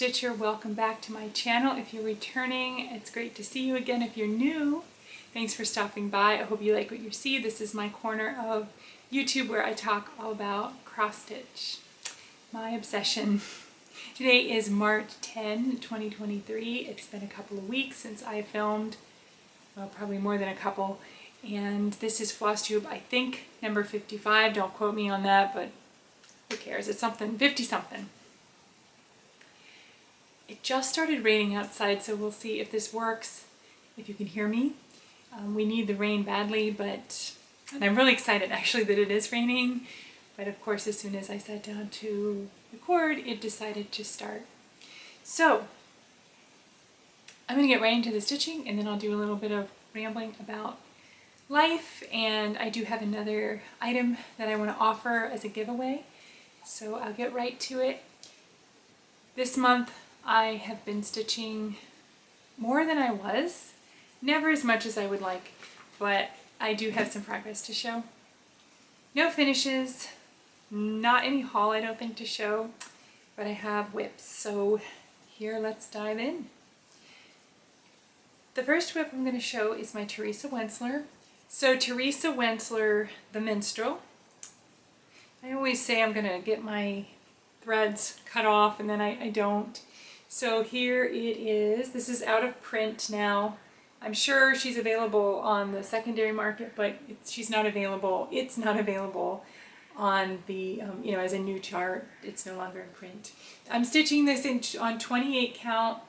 Stitcher. Welcome back to my channel. If you're returning, it's great to see you again. If you're new, thanks for stopping by. I hope you like what you see. This is my corner of YouTube where I talk all about cross stitch, my obsession. Today is March 10, 2023. It's been a couple of weeks since I filmed, well, probably more than a couple. And this is Flosstube, I think, number 55. Don't quote me on that, but who cares? It's something, 50 something. It just started raining outside, so we'll see if this works, if you can hear me. We need the rain badly, and I'm really excited actually that it is raining. But of course, as soon as I sat down to record, it decided to start. So I'm gonna get right into the stitching, and then I'll do a little bit of rambling about life. And I do have another item that I want to offer as a giveaway, so I'll get right to it. This month I have been stitching more than I was, never as much as I would like, but I do have some progress to show. No finishes, not any haul I don't think to show, but I have whips. So here, let's dive in. The first whip I'm going to show is my Teresa Wentzler. So Teresa Wentzler, the minstrel. I always say I'm going to get my threads cut off and then I don't. So here it is. This is out of print now. I'm sure she's available on the secondary market, but she's not available. It's not available on the, as a new chart. It's no longer in print. I'm stitching this on 28 count,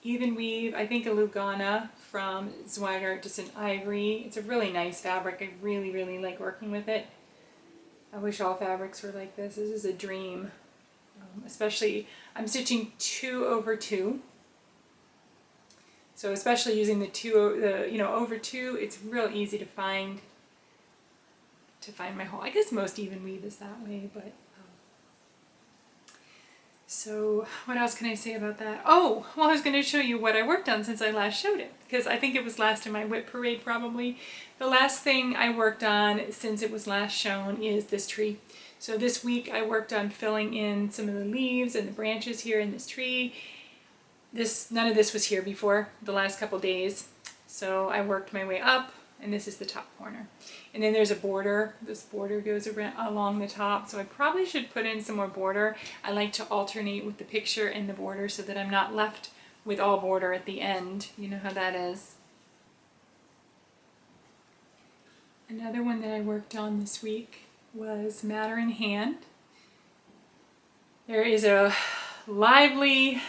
even weave, I think a Lugana from Zweigart, just an ivory. It's a really nice fabric. I really, really like working with it. I wish all fabrics were like this. This is a dream. Especially, I'm stitching 2/2. So especially using the over 2, it's real easy to find my hole. I guess most even weave is that way, but so what else can I say about that? Oh, well, I was going to show you what I worked on since I last showed it, because I think it was last in my whip parade probably. The last thing I worked on since it was last shown is this tree. So this week I worked on filling in some of the leaves and the branches here in this tree. None of this was here before the last couple days. So I worked my way up, and this is the top corner. And then there's a border. This border goes around, along the top. So I probably should put in some more border. I like to alternate with the picture and the border so that I'm not left with all border at the end. You know how that is. Another one that I worked on this week was Matter in Hand. There is a lively,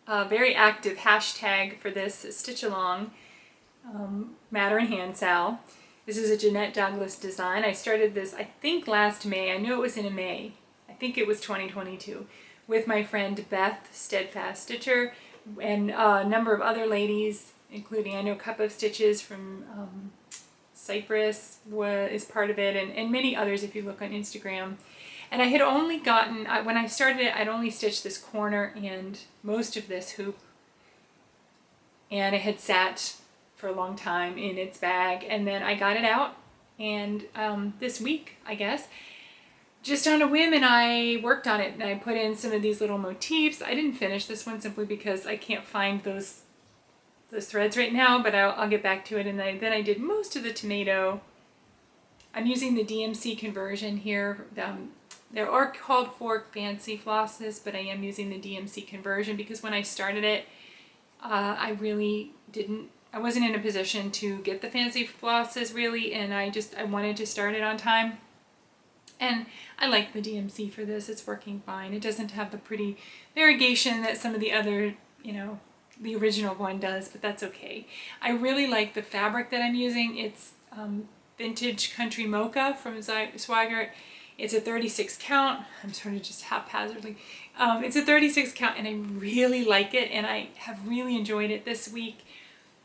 very active hashtag for this stitch along, Matter in Hand Sal. This is a Jeanette Douglas design. I started this, I think, last May. I knew it was in May. I think it was 2022, with my friend Beth, Steadfast Stitcher, and a number of other ladies, including, I know, Cup of Stitches from Cyprus is part of it, and many others if you look on Instagram. And I had only gotten, when I started it, I'd only stitched this corner and most of this hoop, and it had sat for a long time in its bag, and then I got it out, and this week, I guess, just on a whim, and I worked on it, and I put in some of these little motifs. I didn't finish this one simply because I can't find those threads right now, but I'll get back to it. And then I did most of the tomato. I'm using the DMC conversion here. There are called fork fancy flosses, but I am using the DMC conversion because when I started it, I wasn't in a position to get the fancy flosses really, and I wanted to start it on time. And I like the DMC for this. It's working fine. It doesn't have the pretty variegation that some of the other, the original one does, but that's okay. I really like the fabric that I'm using. It's vintage country mocha from Zweigart. It's a 36 count. I'm sort of just haphazardly. It's a 36 count, and I really like it, and I have really enjoyed it this week.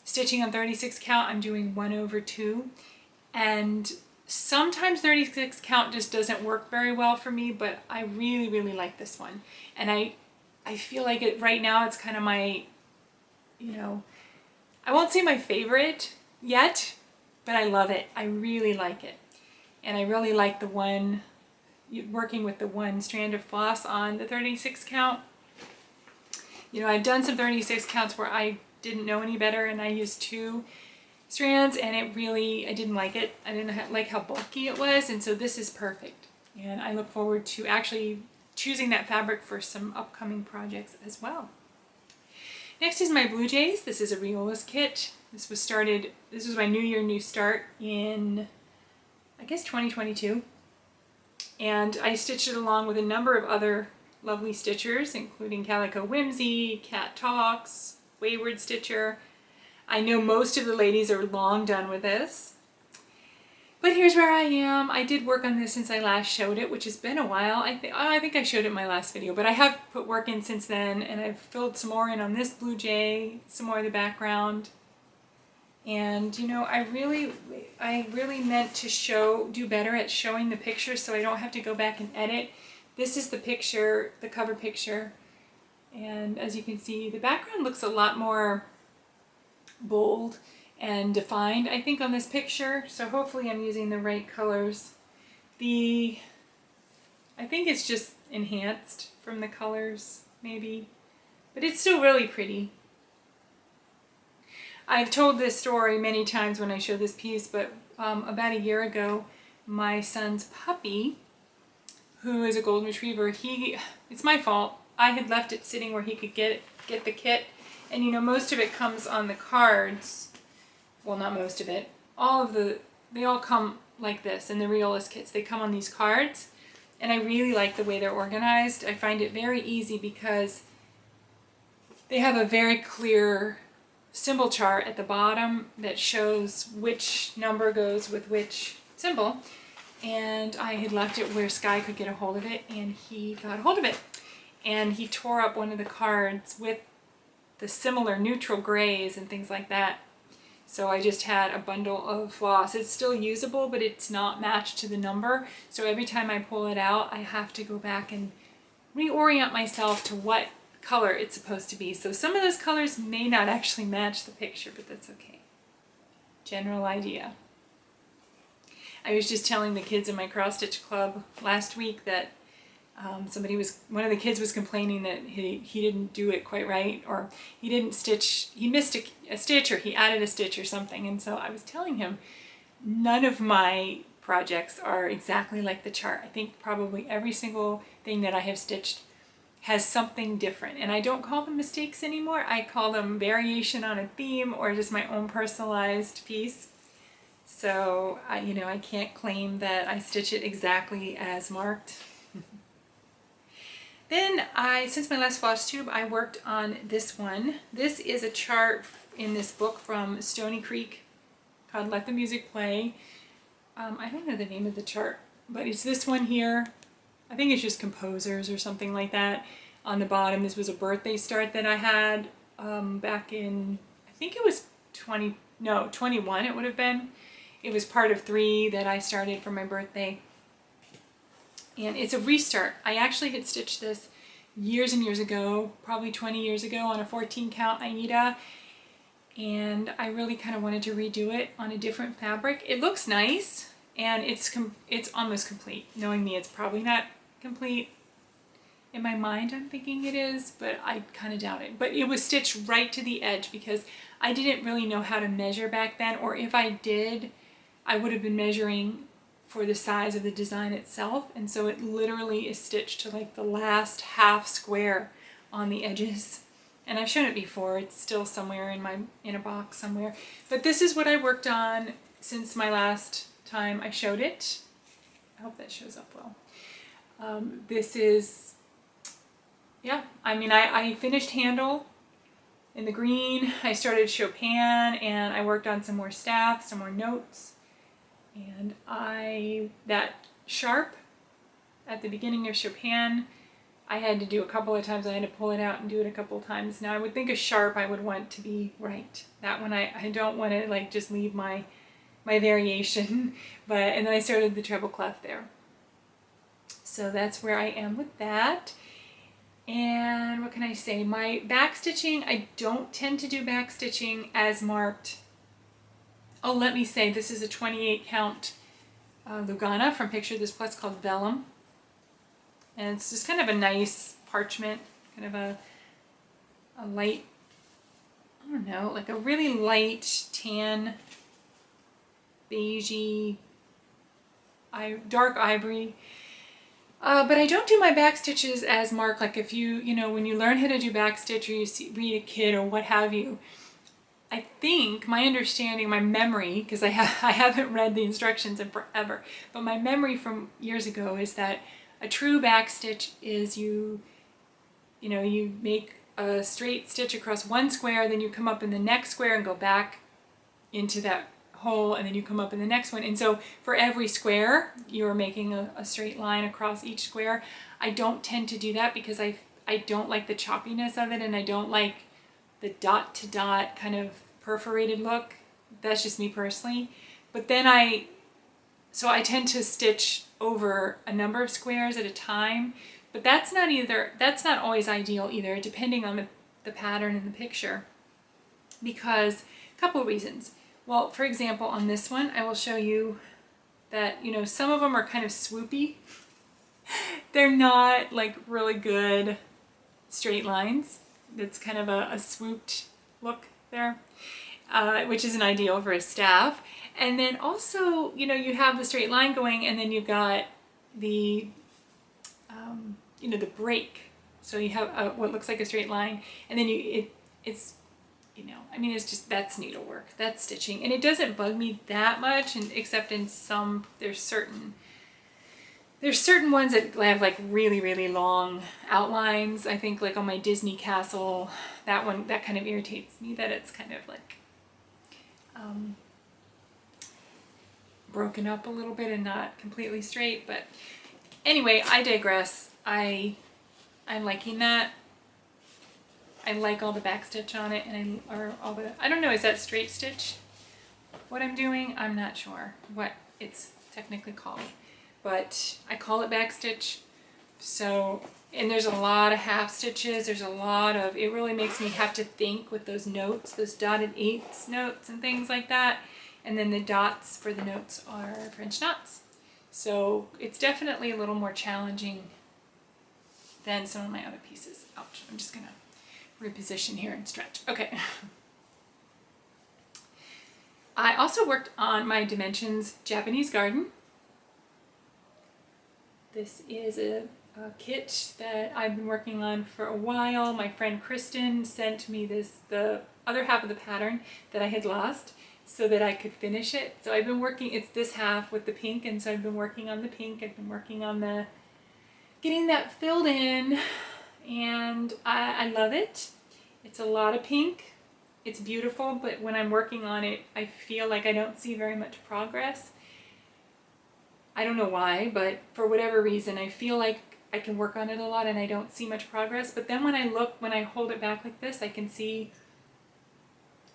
Stitching on 36 count, I'm doing 1/2, and sometimes 36 count just doesn't work very well for me, but I really, really like this one. And I feel like right now it's kind of my, I won't say my favorite yet, but I love it. I really like it. And I really like working with the one strand of floss on the 36 count. You know, I've done some 36 counts where I didn't know any better and I used 2 strands, and it really, I didn't like it. I didn't like how bulky it was, and so this is perfect. And I look forward to actually choosing that fabric for some upcoming projects as well. Next is my Blue Jays. This is a Riolas kit. This was my New Year, New Start in, I guess, 2022. And I stitched it along with a number of other lovely stitchers, including Calico Whimsy, Cat Talks, Wayward Stitcher. I know most of the ladies are long done with this. But here's where I am. I did work on this since I last showed it, which has been a while. I think I showed it in my last video, but I have put work in since then, and I've filled some more in on this Blue Jay, some more of the background. And you know, I really meant to do better at showing the pictures so I don't have to go back and edit. This is the picture, the cover picture. And as you can see, the background looks a lot more bold and defined, I think, on this picture. So hopefully I'm using the right colors. I think it's just enhanced from the colors, maybe. But it's still really pretty. I've told this story many times when I show this piece, but about a year ago, my son's puppy, who is a golden retriever, it's my fault. I had left it sitting where he could get the kit. And you know, most of it comes on the cards. Well, not most of it. They all come like this in the Riolas kits. They come on these cards. And I really like the way they're organized. I find it very easy because they have a very clear symbol chart at the bottom that shows which number goes with which symbol. And I had left it where Sky could get a hold of it, and he got a hold of it. And he tore up one of the cards with the similar neutral grays and things like that. So I just had a bundle of floss. It's still usable, but it's not matched to the number. So every time I pull it out, I have to go back and reorient myself to what color it's supposed to be. So some of those colors may not actually match the picture, but that's okay. General idea. I was just telling the kids in my cross stitch club last week that one of the kids was complaining that he didn't do it quite right, or he didn't stitch, he missed a stitch, or he added a stitch or something. And so I was telling him, none of my projects are exactly like the chart. I think probably every single thing that I have stitched has something different. And I don't call them mistakes anymore. I call them variation on a theme or just my own personalized piece. So I can't claim that I stitch it exactly as marked. Then since my last floss tube, I worked on this one. This is a chart in this book from Stony Creek called Let the Music Play. I don't know the name of the chart, but it's this one here. I think it's just composers or something like that. On the bottom, this was a birthday start that I had back in, I think it was 21 it would have been. It was part of 3 that I started for my birthday. And it's a restart. I actually had stitched this years and years ago, probably 20 years ago, on a 14 count Aida. And I really kind of wanted to redo it on a different fabric. It looks nice, and it's almost complete. Knowing me, it's probably not complete. In my mind, I'm thinking it is, but I kind of doubt it. But it was stitched right to the edge because I didn't really know how to measure back then, or if I did, I would have been measuring for the size of the design itself, and so it literally is stitched to like the last half square on the edges. And I've shown it before. It's still somewhere in a box somewhere. But this is what I worked on since my last time I showed it. I hope that shows up well. This is, yeah, I mean, I finished Handle in the green. I started Chopin, and I worked on some more staff, some more notes. And that sharp at the beginning of Chopin, I had to do a couple of times. I had to pull it out and do it a couple of times. Now I would think a sharp I would want to be right. That one I don't want to like just leave my variation. And then I started the treble clef there. So that's where I am with that. And what can I say? My back stitching, I don't tend to do back stitching as marked. Oh, let me say, this is a 28 count Lugana from Picture This Plus called Vellum. And it's just kind of a nice parchment, kind of a a light, I don't know, like a really light tan, beigey, dark ivory. But I don't do my back stitches as Mark, like if you know, when you learn how to do back stitch or you read a kit or what have you, I think my understanding, my memory, because I haven't read the instructions in forever, but my memory from years ago is that a true back stitch is you make a straight stitch across one square, then you come up in the next square and go back into that hole, and then you come up in the next one. And so for every square, you're making a straight line across each square. I don't tend to do that because I don't like the choppiness of it, and I don't like the dot to dot kind of perforated look. That's just me personally. But then I tend to stitch over a number of squares at a time, but that's not always ideal either, depending on the pattern in the picture, because a couple of reasons. Well, for example, on this one, I will show you that, you know, some of them are kind of swoopy. They're not like really good straight lines. It's kind of a swooped look there, which isn't ideal for a staff. And then also, you know, you have the straight line going, and then you've got the, you know, the break. So you have what looks like a straight line, and then it's, you know, I mean, it's just, that's needlework, that's stitching, and it doesn't bug me that much, and except in some, there's certain ones that have like really long outlines. I think like on my Disney castle, that one, that kind of irritates me, that it's kind of like broken up a little bit and not completely straight. But anyway, I digress. I'm liking that. I like all the back stitch on it, and I don't know, is that straight stitch what I'm doing? I'm not sure what it's technically called, but I call it back stitch. So, and there's a lot of half stitches, there's a lot of, it really makes me have to think with those notes, those dotted eighths notes and things like that, and then the dots for the notes are French knots. So it's definitely a little more challenging than some of my other pieces. Ouch, I'm just gonna reposition here and stretch. Okay. I also worked on my Dimensions Japanese Garden. This is a kit that I've been working on for a while. My friend Kristen sent me the other half of the pattern that I had lost so that I could finish it. So I've been working, it's this half with the pink, and so I've been working on the pink. I've been working on getting that filled in, and I love it. It's a lot of pink. It's beautiful, but when I'm working on it, I feel like I don't see very much progress. I don't know why, but for whatever reason, I feel like I can work on it a lot and I don't see much progress. But then when I hold it back like this, I can see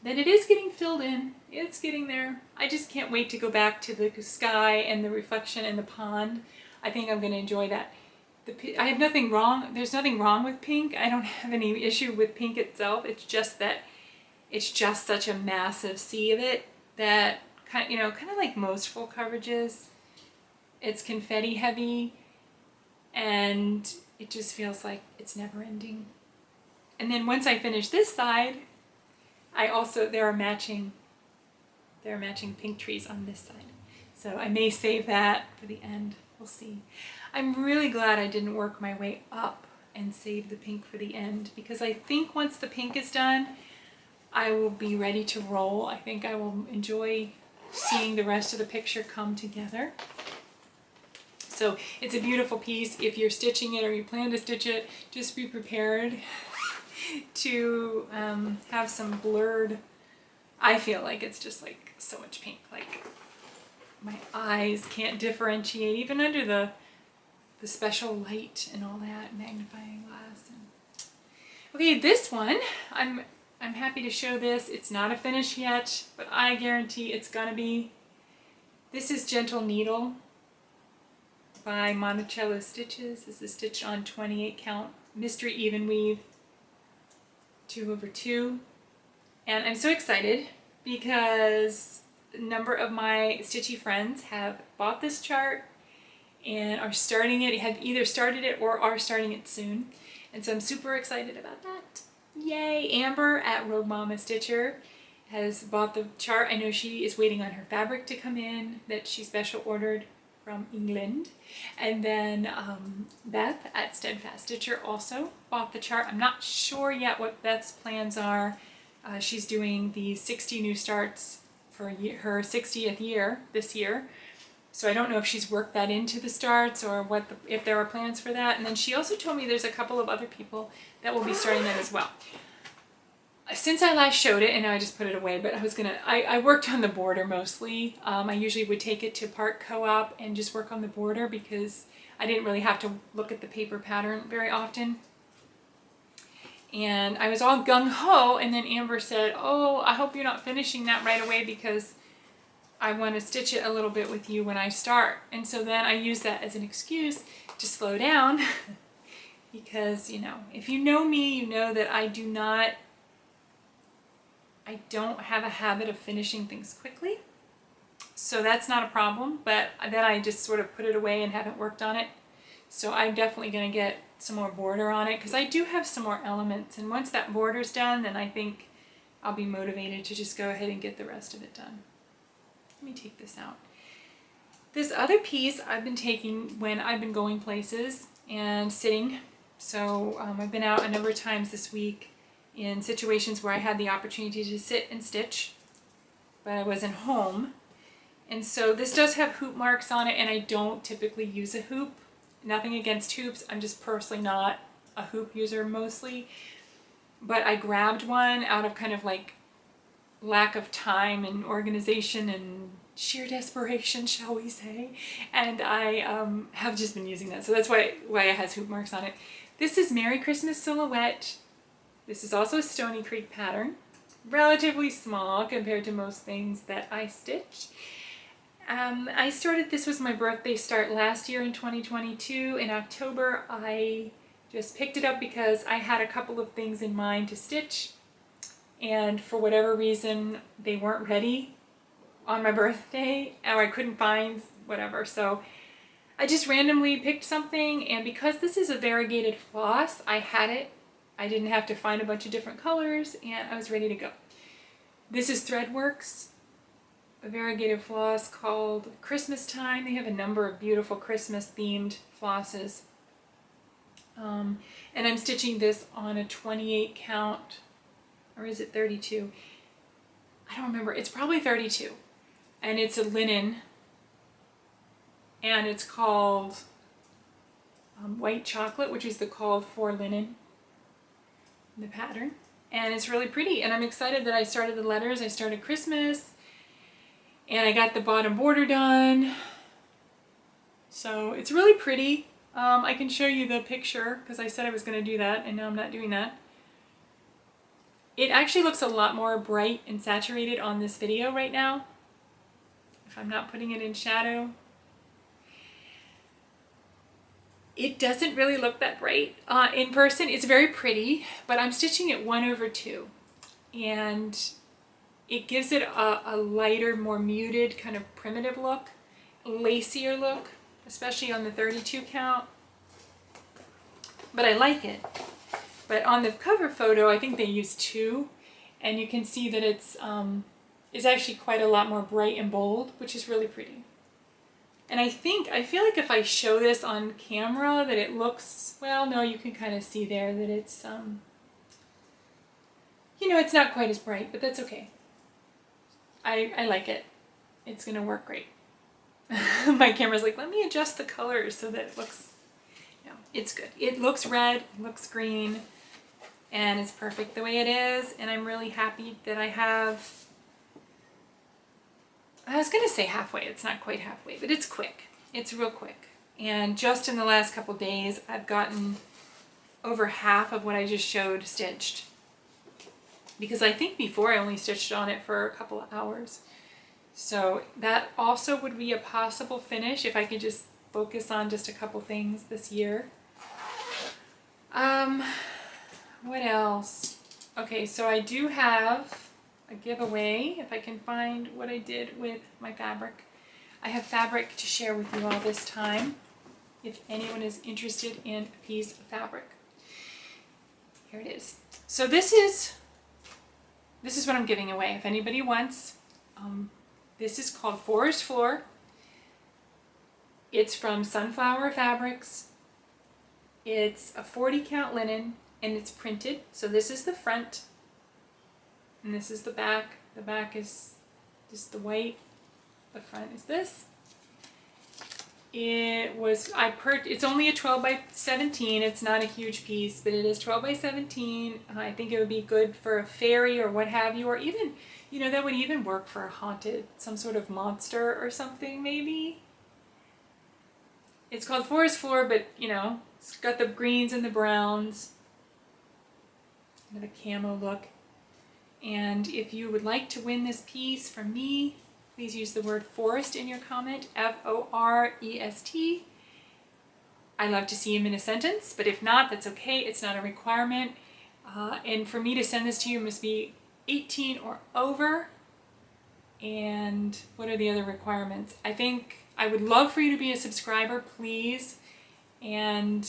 that it is getting filled in. It's getting there. I just can't wait to go back to the sky and the reflection in the pond. I think I'm going to enjoy that. I have nothing wrong. There's nothing wrong with pink. I don't have any issue with pink itself. It's just that it's just such a massive sea of it that kind of like most full coverages. It's confetti heavy, and it just feels like it's never ending. And then once I finish this side, there are matching pink trees on this side. So I may save that for the end. We'll see. I'm really glad I didn't work my way up and save the pink for the end, because I think once the pink is done, I will be ready to roll. I think I will enjoy seeing the rest of the picture come together. So it's a beautiful piece. If you're stitching it or you plan to stitch it, just be prepared to have some blurred. I feel like it's just like so much pink. Like my eyes can't differentiate even under the special light and all that magnifying glass. Okay, this one, I'm happy to show this. It's not a finish yet, but I guarantee it's gonna be. This is Gentle Needle by Monticello Stitches. This is stitched on 28 count mystery even weave 2/2, and I'm so excited because a number of my Stitchy friends have bought this chart and are starting it, have either started it or are starting it soon, and so I'm super excited about that. Yay! Amber at Rogue Mama Stitcher has bought the chart. I know she is waiting on her fabric to come in that she special ordered from England. And then Beth at Steadfast Stitcher also bought the chart. I'm not sure yet what Beth's plans are. She's doing the 60 new starts for her 60th year this year. So I don't know if she's worked that into the starts or if there are plans for that. And then she also told me there's a couple of other people that will be starting that as well. Since I last showed it, and now I just put it away, but I worked on the border mostly. I usually would take it to Park Co-op and just work on the border because I didn't really have to look at the paper pattern very often. And I was all gung-ho, and then Amber said, oh, I hope you're not finishing that right away because I want to stitch it a little bit with you when I start. And so then I use that as an excuse to slow down because, you know, if you know me, you know that I don't have a habit of finishing things quickly. So that's not a problem, but then I just sort of put it away and haven't worked on it. So I'm definitely going to get some more border on it because I do have some more elements. And once that border's done, then I think I'll be motivated to just go ahead and get the rest of it done. Let me take this out. This other piece I've been taking when I've been going places and sitting. So I've been out a number of times this week in situations where I had the opportunity to sit and stitch, but I wasn't home. And so this does have hoop marks on it, and I don't typically use a hoop. Nothing against hoops, I'm just personally not a hoop user mostly. But I grabbed one out of kind of like lack of time and organization and sheer desperation, shall we say. And I have just been using that. So that's why it has hoop marks on it. This is Merry Christmas Silhouette. This is also a Stony Creek pattern. Relatively small compared to most things that I stitch. I started, this was my birthday start last year in 2022. In October, I just picked it up because I had a couple of things in mind to stitch. And for whatever reason, they weren't ready on my birthday, or I couldn't find whatever. So I just randomly picked something, and because this is a variegated floss, I had it. I didn't have to find a bunch of different colors, and I was ready to go. This is Threadworks, a variegated floss called Christmas Time. They have a number of beautiful Christmas themed flosses. And I'm stitching this on a 28 count, or is it 32? I don't remember. It's probably 32. And it's a linen, and it's called White Chocolate, which is the called for linen, the pattern. And it's really pretty, and I'm excited that I started the letters. I started Christmas, and I got the bottom border done. So it's really pretty. I can show you the picture because I said I was going to do that, and now I'm not doing that. It actually looks a lot more bright and saturated on this video right now, if I'm not putting it in shadow. It doesn't really look that bright in person. It's very pretty, but I'm stitching it 1/2, and it gives it a lighter, more muted, kind of primitive look, lacier look, especially on the 32 count. But I like it. But on the cover photo, I think they used 2, and you can see that it's actually quite a lot more bright and bold, which is really pretty. And I feel like if I show this on camera that it looks, well, no, you can kind of see there that it's, you know, it's not quite as bright, but that's okay. I like it. It's gonna work great. My camera's like, let me adjust the colors so that it looks, no, it's good. It looks red, it looks green, and it's perfect the way it is. And I'm really happy that I have, I was gonna say halfway, it's not quite halfway, but it's quick. It's real quick. And just in the last couple days, I've gotten over half of what I just showed stitched. Because I think before I only stitched on it for a couple of hours. So that also would be a possible finish if I could just focus on just a couple things this year. What else? Okay, so I do have a giveaway, if I can find what I did with my fabric. I have fabric to share with you all this time, if anyone is interested in a piece of fabric. Here it is. So this is what I'm giving away. If anybody wants, this is called Forest Floor. It's from Sunflower Fabrics. It's a 40 count linen and it's printed. So this is the front and this is the back. The back is just the white. The front is this. It's only a 12 by 17. It's not a huge piece, but it is 12 by 17. I think it would be good for a fairy or what have you, or even, you know, that would even work for a haunted, some sort of monster or something maybe. It's called Forest Floor, but you know, it's got the greens and the browns. Got a camo look. And if you would like to win this piece from me, please use the word forest in your comment, F-O-R-E-S-T. I love to see them in a sentence, but if not, that's okay. It's not a requirement. And for me to send this to you, it must be 18 or over. And what are the other requirements? I think I would love for you to be a subscriber, please. And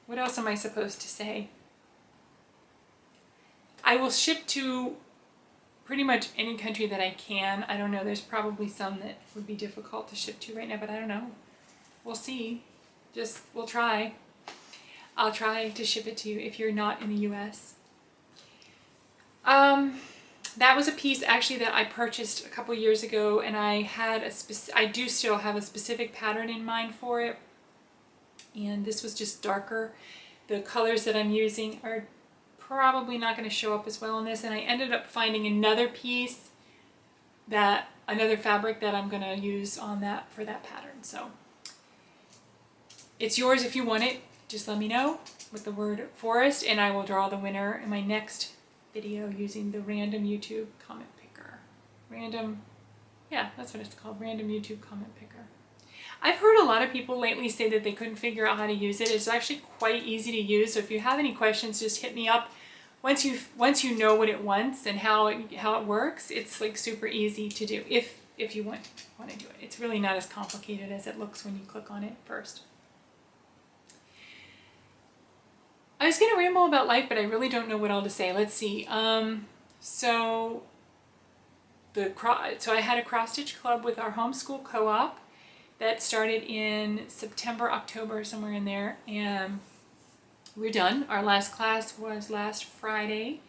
what else am I supposed to say? I will ship to pretty much any country that I can. I don't know, there's probably some that would be difficult to ship to right now, but I don't know. We'll see. We'll try. I'll try to ship it to you if you're not in the US. That was a piece actually that I purchased a couple years ago, and I do still have a specific pattern in mind for it. And this was just darker. The colors that I'm using are probably not going to show up as well in this, and I ended up finding another piece, another fabric that I'm going to use on that for that pattern. So it's yours if you want it. Just let me know with the word forest, and I will draw the winner in my next video using the random YouTube comment picker. Yeah, that's what it's called, random YouTube comment picker. I've heard a lot of people lately say that they couldn't figure out how to use it. It's actually quite easy to use, so if you have any questions, just hit me up. Once you know what it wants and how it works, it's like super easy to do if you want to do it. It's really not as complicated as it looks when you click on it first. I was going to ramble about life, but I really don't know what all to say. Let's see. So I had a cross stitch club with our homeschool co-op that started in September, October, somewhere in there, and we're done. Our last class was last Friday.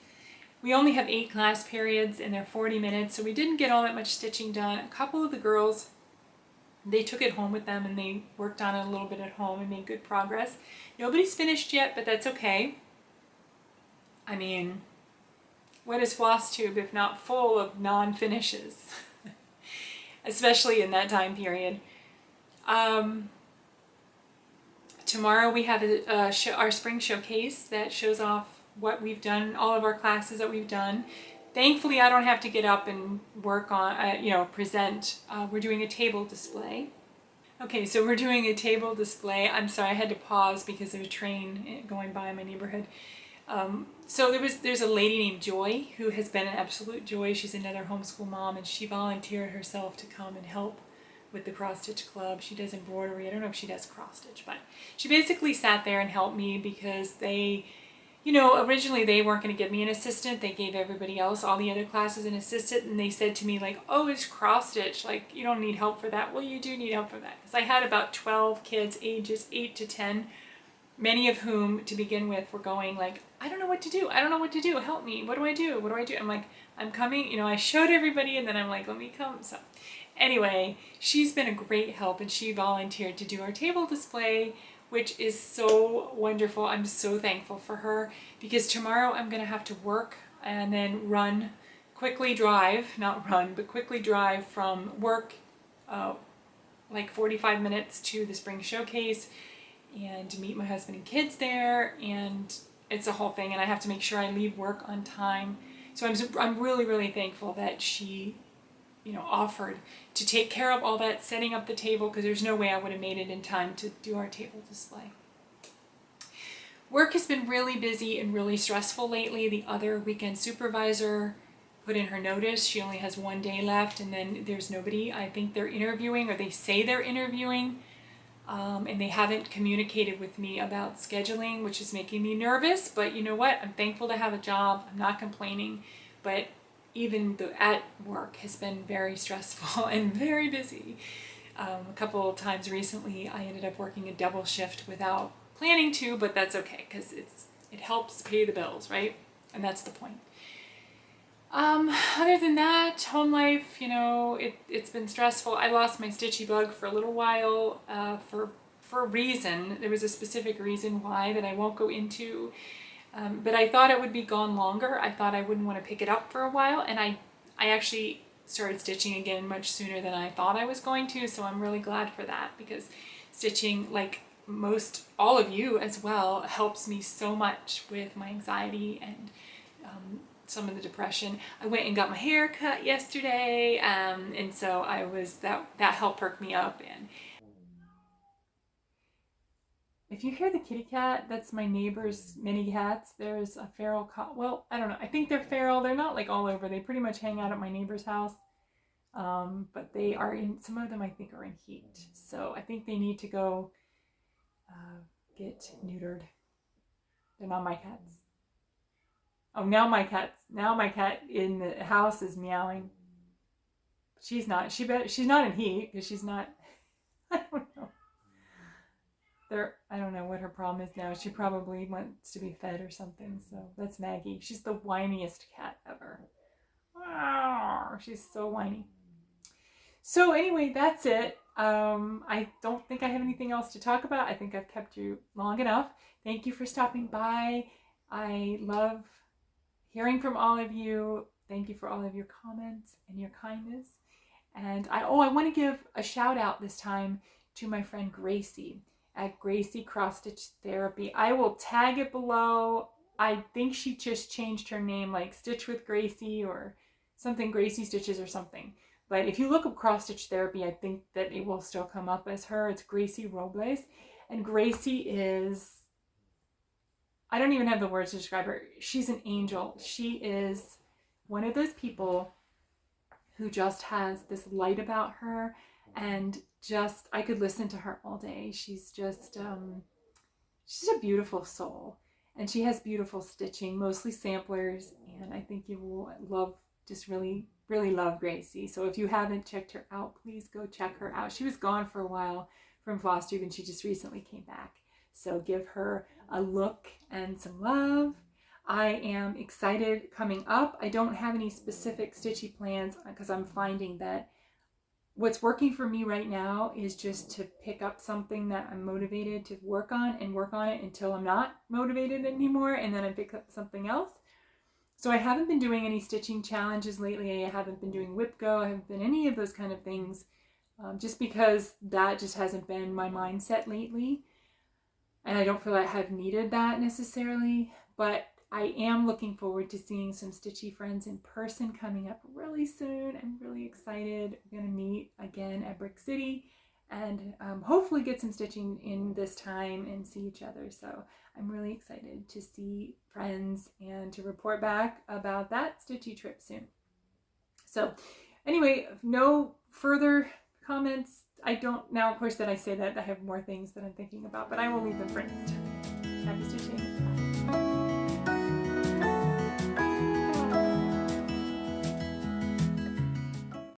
We only have 8 class periods and they're 40 minutes, so we didn't get all that much stitching done. A couple of the girls, they took it home with them and they worked on it a little bit at home and made good progress. Nobody's finished yet, but that's okay. I mean, what is Flosstube if not full of non-finishes? Especially in that time period. Tomorrow we have our spring showcase that shows off what we've done, all of our classes that we've done. Thankfully, I don't have to get up and work on, present. We're doing a table display. Okay, so we're doing a table display. I'm sorry, I had to pause because there's a train going by my neighborhood. So there's a lady named Joy who has been an absolute joy. She's another homeschool mom, and she volunteered herself to come and help with the cross stitch club. She does embroidery. I don't know if she does cross stitch, but she basically sat there and helped me because they, originally they weren't going to give me an assistant. They gave everybody else, all the other classes, an assistant, and they said to me like, oh, it's cross stitch, like you don't need help for that. Well, you do need help for that, because I had about 12 kids ages 8 to 10, many of whom to begin with were going like, I don't know what to do. I don't know what to do. Help me. What do I do? What do I do? I'm like, I'm coming. I showed everybody, and then I'm like, let me come. So anyway, she's been a great help, and she volunteered to do our table display, which is so wonderful. I'm so thankful for her, because tomorrow I'm going to have to work and then quickly drive from work like 45 minutes to the spring showcase and meet my husband and kids there, and it's a whole thing, and I have to make sure I leave work on time. So I'm really, really thankful that she offered to take care of all that, setting up the table, because there's no way I would have made it in time to do our table display. Work has been really busy and really stressful lately. The other weekend supervisor put in her notice. She only has 1 day left, and then there's nobody. I think they're interviewing, or they say they're interviewing. and they haven't communicated with me about scheduling, which is making me nervous. But you know what? I'm thankful to have a job. I'm not complaining, but even the at work has been very stressful and very busy. A couple of times recently, I ended up working a double shift without planning to, but that's okay because it helps pay the bills, right? And that's the point. Other than that, home life, you know, it's been stressful. I lost my Stitchy bug for a little while for a reason. There was a specific reason why that I won't go into, but I thought it would be gone longer. I thought I wouldn't want to pick it up for a while, and I actually started stitching again much sooner than I thought I was going to, so I'm really glad for that, because stitching, like most all of you as well, helps me so much with my anxiety and some of the depression. I went and got my hair cut yesterday, and so that helped perk me up. And if you hear the kitty cat, that's my neighbor's mini cats. There's a feral well, I don't know. I think they're feral. They're not like all over. They pretty much hang out at my neighbor's house. But they are in, some of them I think are in heat. So I think they need to go get neutered. They're not my cats. Oh, now my cat in the house is meowing. She's not. She's not in heat because she's not. I don't know. I don't know what her problem is now. She probably wants to be fed or something. So that's Maggie. She's the whiniest cat ever. Oh, she's so whiny. So anyway, that's it. I don't think I have anything else to talk about. I think I've kept you long enough. Thank you for stopping by. I love hearing from all of you. Thank you for all of your comments and your kindness. And I want to give a shout out this time to my friend Gracie at Gracie Cross Stitch Therapy. I will tag it below. I think she just changed her name, like Stitch with Gracie or something, Gracie Stitches or something. But if you look up Cross Stitch Therapy, I think that it will still come up as her. It's Gracie Robles. And Gracie is, I don't even have the words to describe her. She's an angel. She is one of those people who just has this light about her, and just, I could listen to her all day. She's just, she's a beautiful soul, and she has beautiful stitching, mostly samplers, and I think you will love, just really, really love Gracie. So if you haven't checked her out, please go check her out. She was gone for a while from Flosstube, and she just recently came back. So give her a look and some love. I am excited coming up. I don't have any specific stitchy plans because I'm finding that what's working for me right now is just to pick up something that I'm motivated to work on it until I'm not motivated anymore, and then I pick up something else. So I haven't been doing any stitching challenges lately. I haven't been doing whip go. I haven't been any of those kind of things, just because that just hasn't been my mindset lately. And I don't feel like I've needed that necessarily, but I am looking forward to seeing some stitchy friends in person coming up really soon. I'm really excited. We're going to meet again at Brick City and hopefully get some stitching in this time and see each other. So I'm really excited to see friends and to report back about that stitchy trip soon. So anyway, no further comments. I don't, now of course that I say that, I have more things that I'm thinking about, but I will leave them for next time. Happy stitching. Bye.